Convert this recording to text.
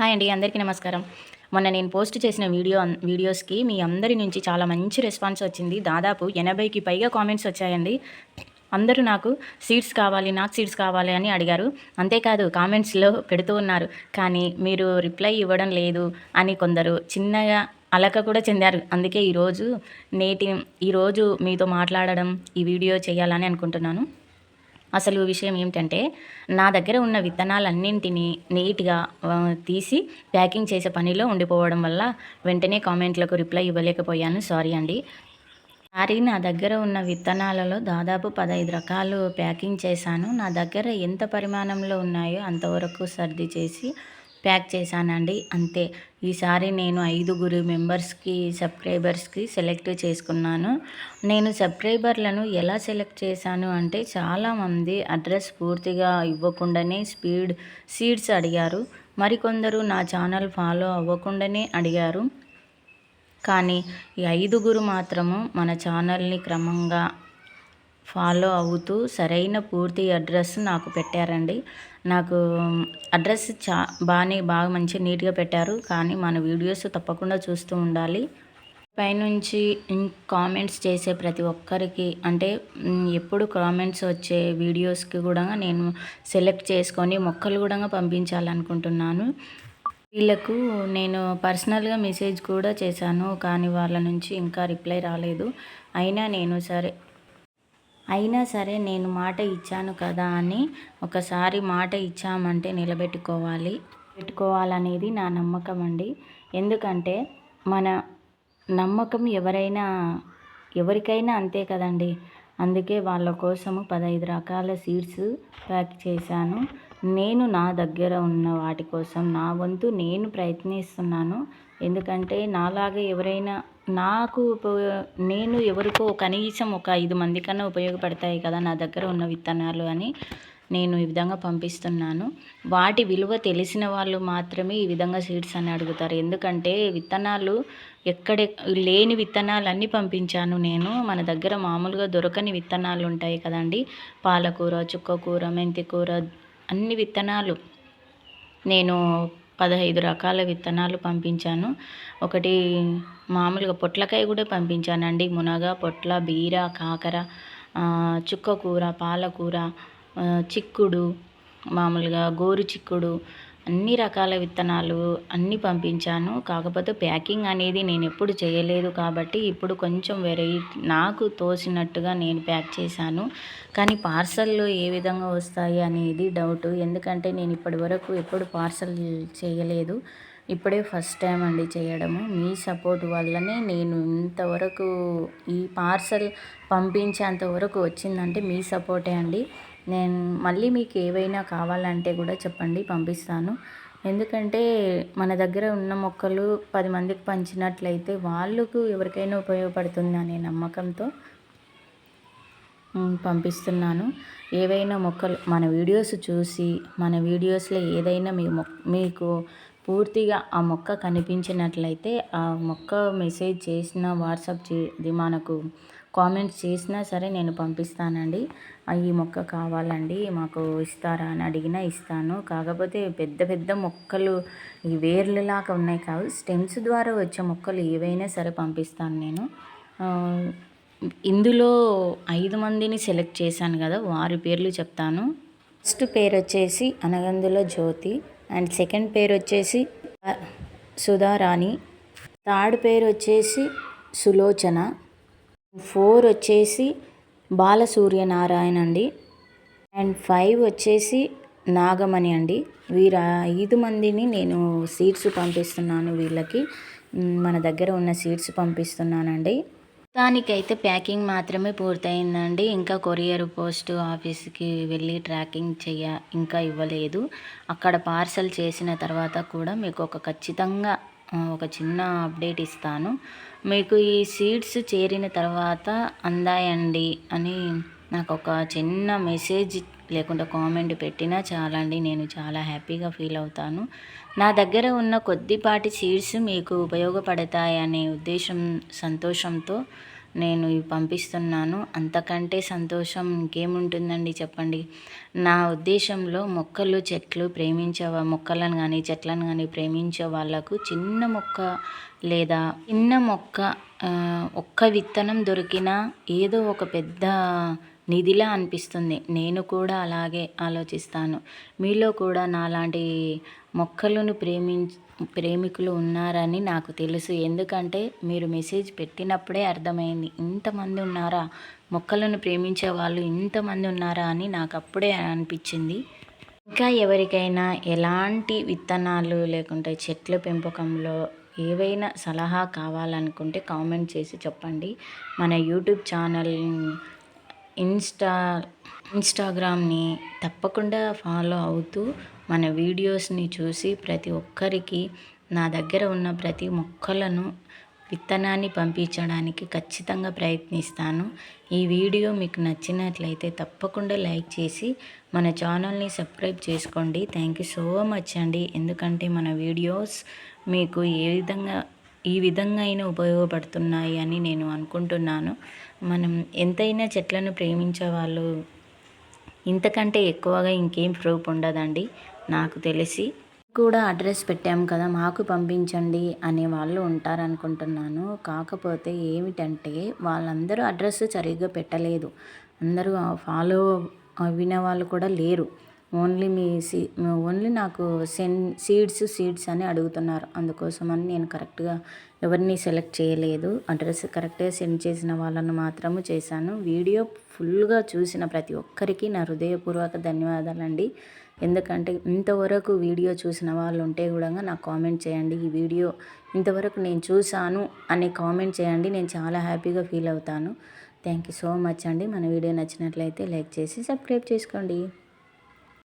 Hi అండి, అందరికీ నమస్కారం. మొన్న నేను పోస్ట్ చేసిన వీడియోస్‌కి మీ అందరి నుంచి చాలా మంచి రెస్పాన్స్ వచ్చింది. దాదాపు 80కి పైగా కామెంట్స్ వచ్చాయండి. అందరూ నాకు సీడ్స్ కావాలి అని అడిగారు. అంతేకాదు కామెంట్స్‌లో పెడుతూ ఉన్నారు. కానీ మీరు రిప్లై ఇవ్వడం లేదు అని కొందరు చిన్నగా అలక కూడా చెందారు. అందుకే ఈరోజు మీతో మాట్లాడడం, ఈ వీడియో చేయాలని అనుకుంటున్నాను. అసలు విషయం ఏమిటంటే, నా దగ్గర ఉన్న విత్తనాలన్నింటినీ నీట్‌గా తీసి ప్యాకింగ్ చేసే పనిలో ఉండిపోవడం వల్ల వెంటనే కామెంట్‌లకు రిప్లై ఇవ్వలేకపోయాను. సారీ అండి. నా దగ్గర ఉన్న విత్తనాలలో దాదాపు 15 రకాలు ప్యాకింగ్ చేశాను. నా దగ్గర ఎంత పరిమాణంలో ఉన్నాయో అంతవరకు సర్ది చేసి ప్యాక్ చేశానండి. అంతే. ఈసారి నేను 5 సబ్స్క్రైబర్స్‌కి సెలెక్ట్ చేసుకున్నాను. నేను సబ్స్క్రైబర్లను ఎలా సెలెక్ట్ చేశాను అంటే, చాలామంది అడ్రస్ పూర్తిగా ఇవ్వకుండానే సీడ్స్ అడిగారు. మరికొందరు నా ఛానల్ ఫాలో అవ్వకుండానే అడిగారు. కానీ ఈ 5 మాత్రము మన ఛానల్ని క్రమంగా ఫాలో అవుతూ సరైన పూర్తి అడ్రస్ నాకు పెట్టారండి. నాకు అడ్రస్ బాగా మంచి నీట్‌గా పెట్టారు. కానీ మన వీడియోస్ తప్పకుండా చూస్తూ ఉండాలి. పైనుంచి కామెంట్స్ చేసే ప్రతి ఒక్కరికి అంటే ఎప్పుడు కామెంట్స్ వచ్చే వీడియోస్‌కి కూడా నేను సెలెక్ట్ చేసుకొని మొక్కలు కూడా పంపించాలనుకుంటున్నాను. వీళ్ళకు నేను పర్సనల్‌గా మెసేజ్ కూడా చేశాను. కానీ వాళ్ళ నుంచి ఇంకా రిప్లై రాలేదు. అయినా సరే నేను మాట ఇచ్చాను కదా అని ఒకసారి మాట ఇచ్చామంటే పెట్టుకోవాలనేది నా నమ్మకం అండి. ఎందుకంటే మన నమ్మకం ఎవరికైనా అంతే కదండి. అందుకే వాళ్ళ కోసము 15 రకాల సీడ్స్ ప్యాక్ చేశాను. నేను నా దగ్గర ఉన్న వాటి కోసం నా వంతు నేను ప్రయత్నిస్తున్నాను. ఎందుకంటే నాలాగా ఎవరైనా నేను ఎవరికో కనీసం ఒక 5 మందికన్నా ఉపయోగపడతాయి కదా నా దగ్గర ఉన్న విత్తనాలు అని నేను ఈ విధంగా పంపిస్తున్నాను. వాటి విలువ తెలిసిన వాళ్ళు మాత్రమే ఈ విధంగా సీడ్స్ అని అడుగుతారు. ఎందుకంటే లేని విత్తనాలన్నీ పంపించాను నేను. మన దగ్గర మామూలుగా దొరకని విత్తనాలు ఉంటాయి కదండి. పాలకూర, చుక్కకూర, మెంతికూర అన్ని విత్తనాలు నేను 15 రకాల విత్తనాలు పంపించాను. ఒకటి మామూలుగా పొట్లకాయ కూడా పంపించానండి. మునగ, పొట్ల, బీర, కాకర, చుక్కకూర, పాలకూర, చిక్కుడు, మామూలుగా గోరు చిక్కుడు, అన్ని రకాల విత్తనాలు అన్నీ పంపించాను. కాకపోతే ప్యాకింగ్ అనేది నేను ఎప్పుడు చేయలేదు కాబట్టి ఇప్పుడు కొంచెం నాకు తోసినట్టుగా నేను ప్యాక్ చేశాను. కానీ పార్సల్లో ఏ విధంగా వస్తాయి అనేది డౌట్. ఎందుకంటే నేను ఇప్పటివరకు ఎప్పుడు పార్సల్ చేయలేదు. ఇప్పుడే ఫస్ట్ టైం అండి చేయడము. మీ సపోర్ట్ వల్లనే నేను ఇంతవరకు ఈ పార్సల్ పంపించేంతవరకు వచ్చిందంటే మీ సపోర్టే అండి. నేను మళ్ళీ మీకు ఏవైనా కావాలంటే కూడా చెప్పండి, పంపిస్తాను. ఎందుకంటే మన దగ్గర ఉన్న మొక్కలు 10 మందికి పంచినట్లయితే వాళ్ళకు ఎవరికైనా ఉపయోగపడుతుంది అనే నమ్మకంతో పంపిస్తున్నాను. ఏవైనా మొక్కలు మన వీడియోస్ చూసి మన వీడియోస్లో ఏదైనా మీకు పూర్తిగా ఆ మొక్క కనిపించినట్లయితే ఆ మొక్క మెసేజ్ చేసిన మనకు కామెంట్స్ చేసినా సరే నేను పంపిస్తానండి. ఈ మొక్క కావాలండి మాకు ఇస్తారా అని అడిగినా ఇస్తాను. కాకపోతే పెద్ద పెద్ద మొక్కలు ఈ వేర్లలాగా ఉన్నాయి కావు, స్టెమ్స్ ద్వారా వచ్చే మొక్కలు ఏవైనా సరే పంపిస్తాను నేను. ఇందులో 5 మందిని సెలెక్ట్ చేశాను కదా, వారి పేర్లు చెప్తాను. ఫస్ట్ పేరు వచ్చేసి అనగందుల జ్యోతి, అండ్ సెకండ్ పేరు వచ్చేసి సుధారాణి, థర్డ్ పేరు వచ్చేసి సులోచన, 4 వచ్చేసి బాలసూర్యనారాయణ అండి, అండ్ 5 వచ్చేసి నాగమణి అండి. 5 మందిని నేను సీడ్స్ పంపిస్తున్నాను. వీళ్ళకి మన దగ్గర ఉన్న సీడ్స్ పంపిస్తున్నానండి. దానికైతే ప్యాకింగ్ మాత్రమే పూర్తయిందండి. ఇంకా కొరియర్ పోస్ట్ ఆఫీస్కి వెళ్ళి ట్రాకింగ్ ఇంకా ఇవ్వలేదు. అక్కడ పార్సల్ చేసిన తర్వాత కూడా మీకు ఖచ్చితంగా ఒక చిన్న అప్డేట్ ఇస్తాను. మీకు ఈ సీడ్స్ చేరిన తర్వాత అందాయండి అని నాకు ఒక చిన్న మెసేజ్ లేకుండా కామెంట్ పెట్టినా చాలండి, నేను చాలా హ్యాపీగా ఫీల్ అవుతాను. నా దగ్గర ఉన్న కొద్దిపాటి సీడ్స్ మీకు ఉపయోగపడతాయనే సంతోషంతో నేను ఇవి పంపిస్తున్నాను. అంతకంటే సంతోషం ఇంకేముంటుందండి చెప్పండి. నా ఉద్దేశంలో మొక్కలు, చెట్లు మొక్కలను గానీ, చెట్లను గానీ ప్రేమించే వాళ్ళకు చిన్న మొక్క లేదా చిన్న మొక్క ఒక్క విత్తనం దొరికినా ఏదో ఒక పెద్ద నిధిలా అనిపిస్తుంది. నేను కూడా అలాగే ఆలోచిస్తాను. మీలో కూడా నాలాంటి మొక్కలను ప్రేమికులు ఉన్నారని నాకు తెలుసు. ఎందుకంటే మీరు మెసేజ్ పెట్టినప్పుడే అర్థమైంది. ఇంతమంది ఉన్నారా, మొక్కలను ప్రేమించే వాళ్ళు ఇంతమంది ఉన్నారా అని నాకు అప్పుడే అనిపించింది. ఇంకా ఎవరికైనా ఎలాంటి విత్తనాలు లేకుంటే చెట్ల పెంపకంలో ఏవైనా సలహా కావాలనుకుంటే కామెంట్ చేసి చెప్పండి. మన యూట్యూబ్ ఛానల్, ఇన్స్టాగ్రామ్ని తప్పకుండా ఫాలో అవుతూ మన వీడియోస్ని చూసి ప్రతి ఒక్కరికి నా దగ్గర ఉన్న ప్రతి మొక్కలను విత్తనాన్ని పంపించడానికి ఖచ్చితంగా ప్రయత్నిస్తాను. ఈ వీడియో మీకు నచ్చినట్లయితే తప్పకుండా లైక్ చేసి మన ఛానల్ని సబ్స్క్రైబ్ చేసుకోండి. థ్యాంక్ యూ సో మచ్ అండి. ఎందుకంటే మన వీడియోస్ మీకు ఈ విధంగా అయినా ఉపయోగపడుతున్నాయి అని నేను అనుకుంటున్నాను. మనం ఎంతైనా చెట్లను ప్రేమించే వాళ్ళు ఇంతకంటే ఎక్కువగా ఇంకేం ప్రూఫ్ ఉండదండి నాకు తెలిసి. కూడా అడ్రస్ పెట్టాము కదా, మాకు పంపించండి అనే వాళ్ళు ఉంటారనుకుంటున్నాను. కాకపోతే ఏమిటంటే వాళ్ళందరూ అడ్రస్ సరిగ్గా పెట్టలేదు. అందరూ ఫాలో అవిన వాళ్ళు కూడా లేరు. ఓన్లీ నాకు సీడ్స్ అని అడుగుతున్నారు. అందుకోసమని నేను కరెక్ట్గా ఎవరిని సెలెక్ట్ చేయలేదు. అడ్రస్ కరెక్ట్గా సెండ్ చేసిన వాళ్ళను మాత్రము చేశాను. వీడియో ఫుల్గా చూసిన ప్రతి ఒక్కరికి నా హృదయపూర్వక ధన్యవాదాలండి. ఎందుకంటే ఇంతవరకు వీడియో చూసిన వాళ్ళు ఉంటే కూడా నాకు కామెంట్ చేయండి. ఈ వీడియో ఇంతవరకు నేను చూశాను అని కామెంట్ చేయండి. నేను చాలా హ్యాపీగా ఫీల్ అవుతాను. థ్యాంక్ యూ సో మచ్ అండి. మన వీడియో నచ్చినట్లయితే లైక్ చేసి సబ్స్క్రైబ్ చేసుకోండి.